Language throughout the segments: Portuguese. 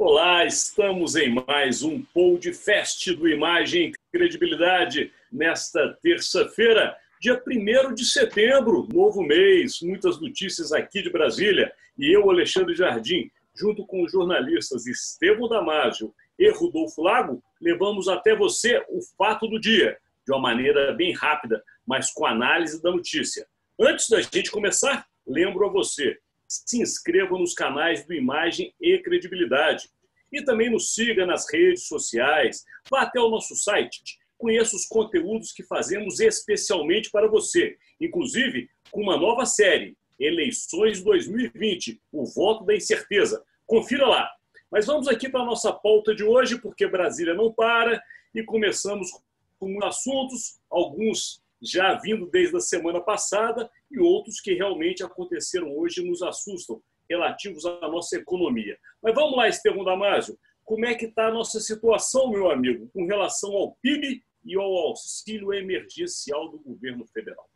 Olá, estamos em mais um podcast do Imagem e Credibilidade nesta terça-feira, dia 1º de setembro, novo mês, muitas notícias aqui de Brasília. E eu, Alexandre Jardim, junto com os jornalistas Estevão Damasio e Rodolfo Lago, levamos até você o fato do dia, de uma maneira bem rápida, mas com análise da notícia. Antes da gente começar, lembro a você, se inscreva nos canais do Imagem e Credibilidade. E também nos siga nas redes sociais, vá até o nosso site, conheça os conteúdos que fazemos especialmente para você, inclusive com uma nova série, Eleições 2020, o voto da incerteza. Confira lá. Mas vamos aqui para a nossa pauta de hoje, porque Brasília não para, e começamos com assuntos, alguns já vindo desde a semana passada e outros que realmente aconteceram hoje e nos assustam, relativos à nossa economia. Mas vamos lá, Estevão Damasio, como é que está a nossa situação, meu amigo, com relação ao PIB e ao auxílio emergencial do governo federal?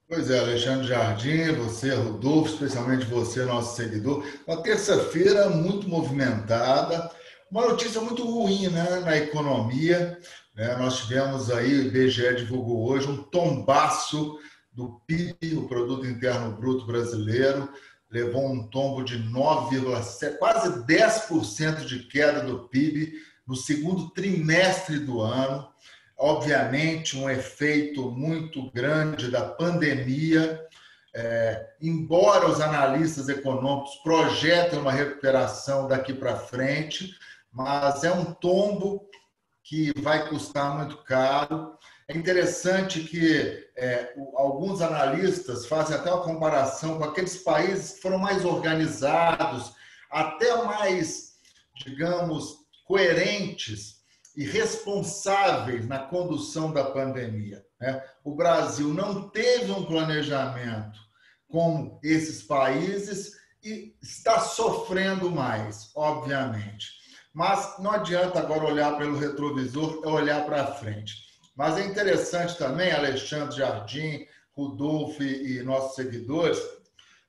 Pois é, Alexandre Jardim, você, Rodolfo, especialmente você, nosso seguidor. Uma terça-feira muito movimentada, uma notícia muito ruim, né, na economia. Nós tivemos aí, o IBGE divulgou hoje, um tombaço do PIB, o Produto Interno Bruto Brasileiro, levou um tombo de 9,7%, quase 10% de queda do PIB no segundo trimestre do ano. Obviamente, um efeito muito grande da pandemia. Embora os analistas econômicos projetem uma recuperação daqui para frente, mas é um tombo que vai custar muito caro. É interessante que alguns analistas fazem até uma comparação com aqueles países que foram mais organizados, até mais, digamos, coerentes e responsáveis na condução da pandemia. O Brasil não teve um planejamento como esses países e está sofrendo mais, obviamente. Mas não adianta agora olhar pelo retrovisor, é olhar para frente. Mas é interessante também, Alexandre Jardim, Rodolfo e nossos seguidores,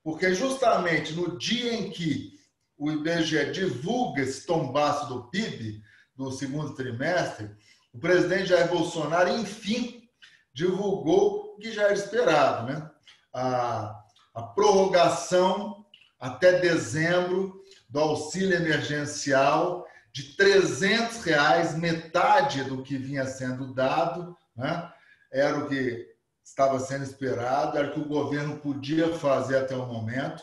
porque justamente no dia em que o IBGE divulga esse tombaço do PIB do segundo trimestre, o presidente Jair Bolsonaro, enfim, divulgou o que já era esperado, né? A prorrogação até dezembro do auxílio emergencial de R$ 300, metade do que vinha sendo dado, né? Era o que estava sendo esperado, era o que o governo podia fazer até o momento,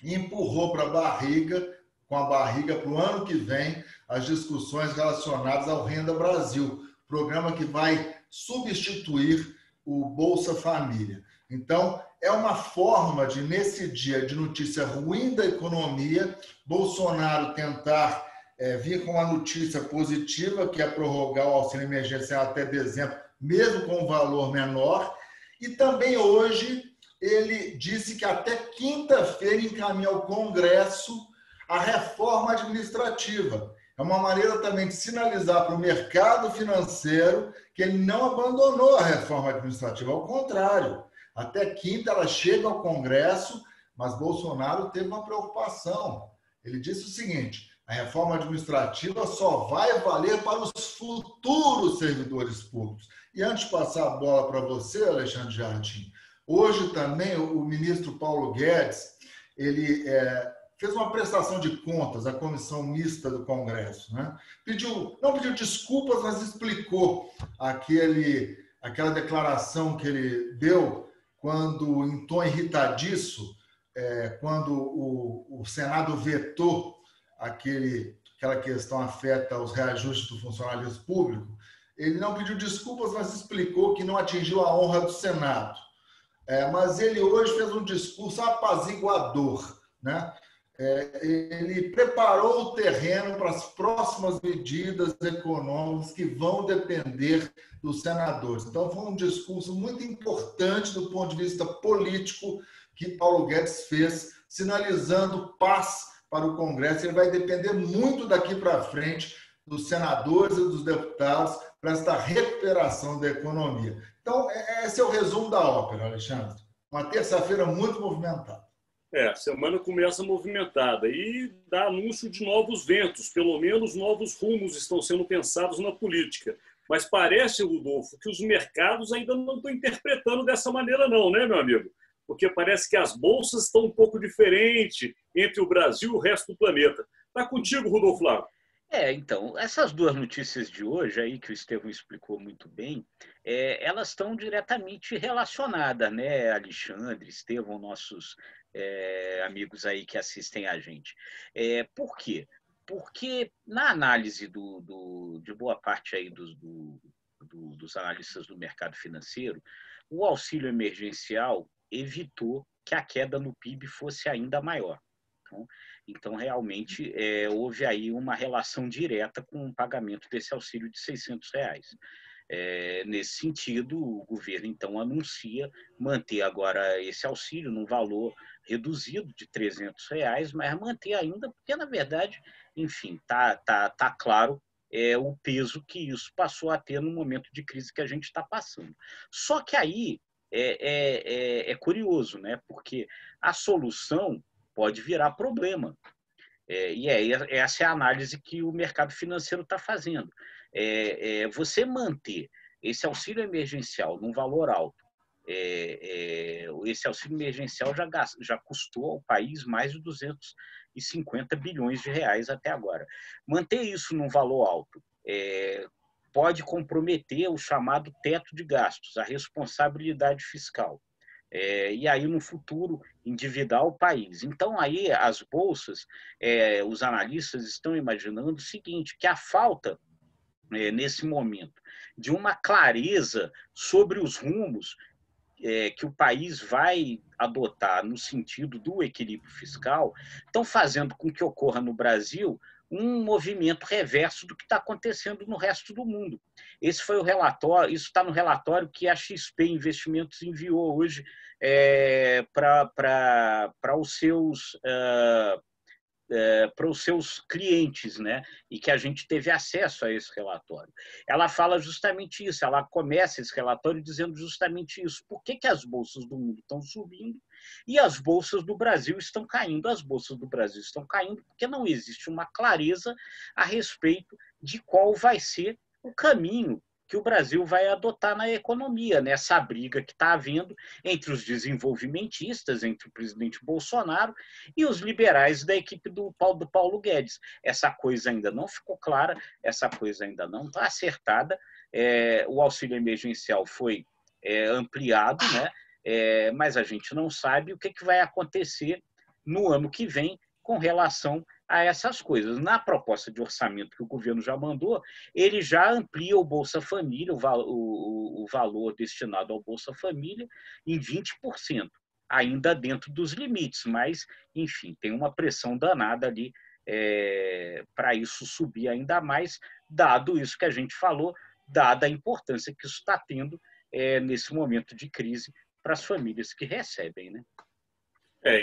e empurrou para a barriga, com a barriga para o ano que vem, as discussões relacionadas ao Renda Brasil, programa que vai substituir o Bolsa Família. Então, é uma forma de, nesse dia de notícia ruim da economia, Bolsonaro tentar vir com uma notícia positiva, que é prorrogar o auxílio emergencial até dezembro, mesmo com um valor menor. E também hoje ele disse que até quinta-feira encaminha ao Congresso a reforma administrativa. É uma maneira também de sinalizar para o mercado financeiro que ele não abandonou a reforma administrativa, ao contrário. Até quinta ela chega ao Congresso, mas Bolsonaro teve uma preocupação. Ele disse o seguinte: a reforma administrativa só vai valer para os futuros servidores públicos. E antes de passar a bola para você, Alexandre Jardim, hoje também o ministro Paulo Guedes, ele fez uma prestação de contas à comissão mista do Congresso, né? Não pediu desculpas, mas explicou aquela declaração que ele deu quando, em tom irritadiço, quando o Senado vetou aquela questão afeta os reajustes do funcionalismo público. Ele não pediu desculpas, mas explicou que não atingiu a honra do Senado. Mas ele hoje fez um discurso apaziguador, né? Ele preparou o terreno para as próximas medidas econômicas que vão depender dos senadores. Então, foi um discurso muito importante do ponto de vista político que Paulo Guedes fez, sinalizando paz para o Congresso. Ele vai depender muito daqui para frente dos senadores e dos deputados para esta recuperação da economia. Então, esse é o resumo da ópera, Alexandre. Uma terça-feira muito movimentada. A semana começa movimentada e dá anúncio de novos ventos, pelo menos novos rumos estão sendo pensados na política. Mas parece, Rodolfo, que os mercados ainda não estão interpretando dessa maneira não, né, meu amigo? Porque parece que as bolsas estão um pouco diferentes entre o Brasil e o resto do planeta. Está contigo, Rodolfo Lago. Então, essas duas notícias de hoje aí que o Estevão explicou muito bem, elas estão diretamente relacionadas, né, Alexandre, Estevão, nossos amigos aí que assistem a gente. Por quê? Porque na análise de boa parte aí dos analistas do mercado financeiro, o auxílio emergencial evitou que a queda no PIB fosse ainda maior. Então, realmente, houve aí uma relação direta com o pagamento desse auxílio de R$ 600. Nesse sentido, o governo, então, anuncia manter agora esse auxílio num valor reduzido de R$ 300, mas manter ainda, porque, na verdade, enfim, tá claro o peso que isso passou a ter no momento de crise que a gente está passando. Só que aí é curioso, né? Porque a solução pode virar problema. Essa é a análise que o mercado financeiro está fazendo. Você manter esse auxílio emergencial num valor alto, esse auxílio emergencial já custou ao país mais de 250 bilhões de reais até agora. Manter isso num valor alto pode comprometer o chamado teto de gastos, a responsabilidade fiscal. E aí, no futuro, endividar o país. Então, aí, as bolsas, os analistas estão imaginando o seguinte, que a falta, nesse momento, de uma clareza sobre os rumos que o país vai adotar no sentido do equilíbrio fiscal, estão fazendo com que ocorra no Brasil um movimento reverso do que está acontecendo no resto do mundo. Esse foi o relatório, isso está no relatório que a XP Investimentos enviou hoje para os seus clientes, né? E que a gente teve acesso a esse relatório. Ela fala justamente isso, ela começa esse relatório dizendo justamente isso. Por que as bolsas do mundo estão subindo e as bolsas do Brasil estão caindo? As bolsas do Brasil estão caindo porque não existe uma clareza a respeito de qual vai ser o caminho que o Brasil vai adotar na economia, nessa briga que está havendo entre os desenvolvimentistas, entre o presidente Bolsonaro e os liberais da equipe do Paulo Guedes. Essa coisa ainda não ficou clara, essa coisa ainda não está acertada. O auxílio emergencial foi ampliado, né? Mas a gente não sabe o que vai acontecer no ano que vem com relação a essas coisas. Na proposta de orçamento que o governo já mandou, ele já amplia o Bolsa Família, o valor destinado ao Bolsa Família, em 20%, ainda dentro dos limites, mas, enfim, tem uma pressão danada ali para isso subir ainda mais, dado isso que a gente falou, dada a importância que isso está tendo nesse momento de crise para as famílias que recebem, né?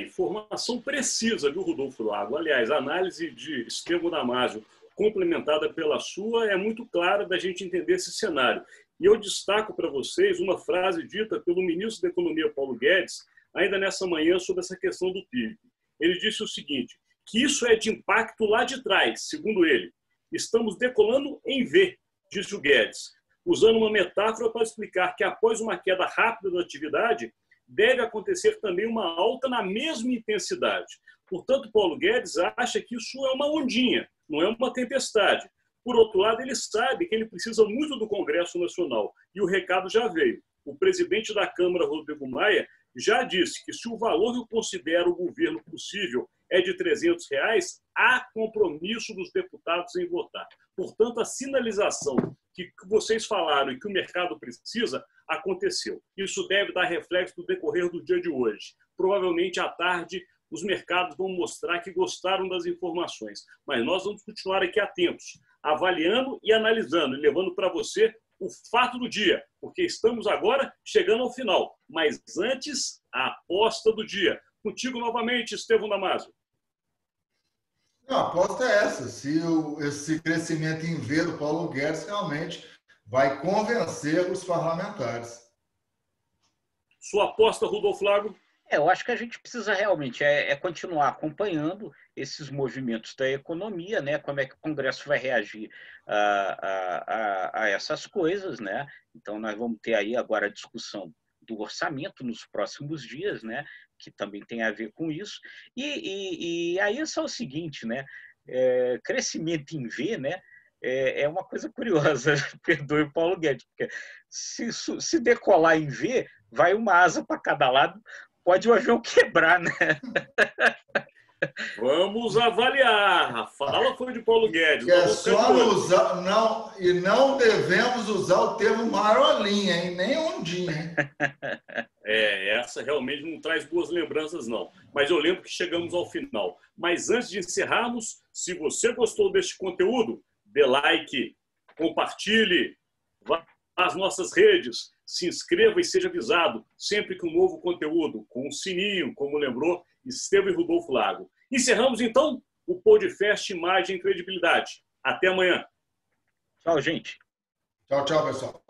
Informação precisa, viu, Rodolfo Lago? Aliás, a análise de Estevão Damasio, complementada pela sua, é muito clara da gente entender esse cenário. E eu destaco para vocês uma frase dita pelo ministro da Economia, Paulo Guedes, ainda nessa manhã, sobre essa questão do PIB. Ele disse o seguinte, que isso é de impacto lá de trás, segundo ele. Estamos decolando em V, disse o Guedes, usando uma metáfora para explicar que após uma queda rápida da atividade, deve acontecer também uma alta na mesma intensidade. Portanto, Paulo Guedes acha que isso é uma ondinha, não é uma tempestade. Por outro lado, ele sabe que ele precisa muito do Congresso Nacional, e o recado já veio. O presidente da Câmara, Rodrigo Maia, já disse que se o valor que considera o governo possível é de R$ 300, há compromisso dos deputados em votar. Portanto, a sinalização que vocês falaram e que o mercado precisa, aconteceu. Isso deve dar reflexo no decorrer do dia de hoje. Provavelmente, à tarde, os mercados vão mostrar que gostaram das informações. Mas nós vamos continuar aqui atentos, avaliando e analisando, e levando para você o fato do dia, porque estamos agora chegando ao final. Mas antes, a aposta do dia. Contigo novamente, Estevão Damasio. A aposta é essa. Se esse crescimento em V do Paulo Guedes realmente vai convencer os parlamentares. Sua aposta, Rodolfo Lago? Eu acho que a gente precisa realmente continuar acompanhando esses movimentos da economia, né? Como é que o Congresso vai reagir a essas coisas, né? Então, nós vamos ter aí agora a discussão do orçamento nos próximos dias, né? Que também tem a ver com isso. E aí é só o seguinte, né? Crescimento em V, né? É uma coisa curiosa, perdoe o Paulo Guedes, porque se decolar em V, vai uma asa para cada lado, pode o avião quebrar, né? Vamos avaliar. A fala foi de Paulo Guedes. É só não usar, não, e não devemos usar o termo marolinha, hein? Nem ondinha, hein? Essa realmente não traz boas lembranças, não. Mas eu lembro que chegamos ao final. Mas antes de encerrarmos, se você gostou deste conteúdo, dê like, compartilhe, vá às nossas redes, se inscreva e seja avisado sempre que um novo conteúdo, com um sininho, como lembrou Estevão e Rodolfo Lago. Encerramos, então, o Podcast Imagem e Credibilidade. Até amanhã. Tchau, gente. Tchau, tchau, pessoal.